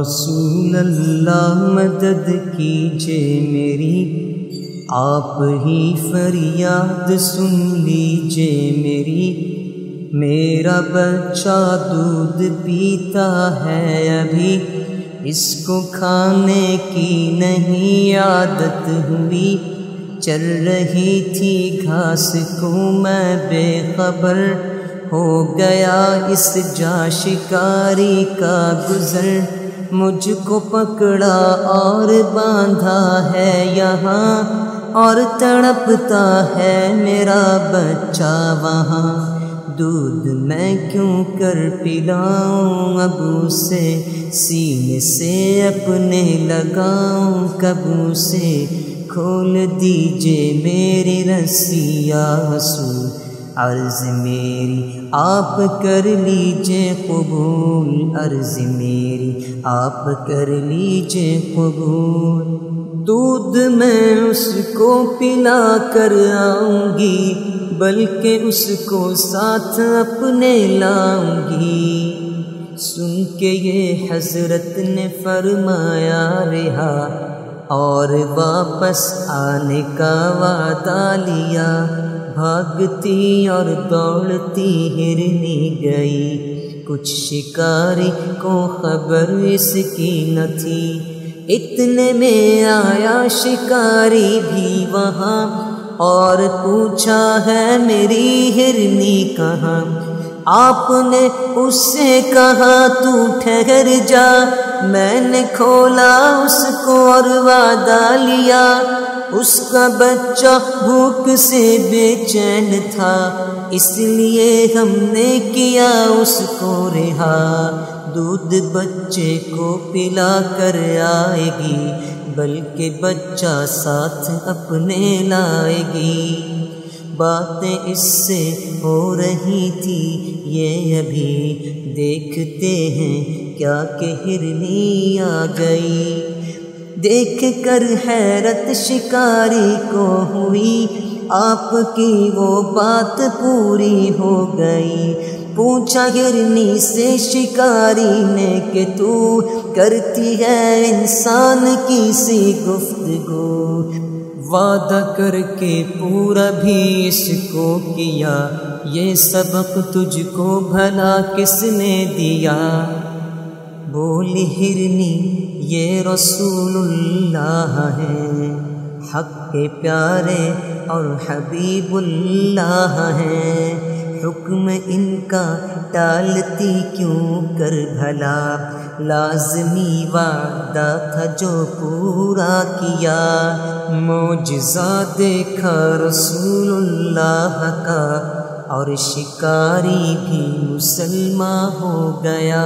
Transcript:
رسول اللہ مدد کیجئے میری، آپ ہی فریاد سن لیجئے میری۔ میرا بچہ دودھ پیتا ہے ابھی، اس کو کھانے کی نہیں عادت ہوئی۔ چل رہی تھی گھاس کو میں بے خبر، ہو گیا اس جا شکاری کا گزر۔ مجھ کو پکڑا اور باندھا ہے یہاں، اور تڑپتا ہے میرا بچہ وہاں۔ دودھ میں کیوں کر پلاؤں ابو سے، سینے سے اپنے لگاؤں کبو سے۔ کھول دیجئے میری رسی یا رسول، عرض میری آپ کر لیجئے قبول، عرض میری آپ کر لیجئے قبول۔ دودھ میں اس کو پلا کر آؤں گی، بلکہ اس کو ساتھ اپنے لاؤں گی۔ سن کے یہ حضرت نے فرمایا رہا، اور واپس آنے کا وعدہ لیا۔ بھاگتی اور دوڑتی ہرنی گئی، کچھ شکاری کو خبر اس کی نہ تھی۔ اتنے میں آیا شکاری بھی وہاں، اور پوچھا ہے میری ہرنی کہاں؟ آپ نے اس سے کہا تو ٹھہر جا، میں نے کھولا اس کو اور وعدہ لیا۔ اس کا بچہ بھوک سے بے چین تھا، اس لیے ہم نے کیا اس کو رہا۔ دودھ بچے کو پلا کر آئے گی، بلکہ بچہ ساتھ اپنے لائے گی۔ باتیں اس سے ہو رہی تھی یہ ابھی، دیکھتے ہیں کیا کہ ہرنی آ گئی۔ دیکھ کر حیرت شکاری کو ہوئی، آپ کی وہ بات پوری ہو گئی۔ پوچھا ہرنی سے شکاری نے کہ تو کرتی ہے انسان کی سی گفتگو؟ وعدہ کر کے پورا بھی اس کو کیا، یہ سبق تجھ کو بھلا کس نے دیا؟ بولی ہرنی یہ رسول اللہ ہیں، حق کے پیارے اور حبیب اللہ ہیں۔ حکم ان کا ٹالتی کیوں کر بھلا، لازمی وعدہ تھا جو پورا کیا۔ معجزہ دیکھا رسول اللہ کا، اور شکاری بھی مسلمان ہو گیا۔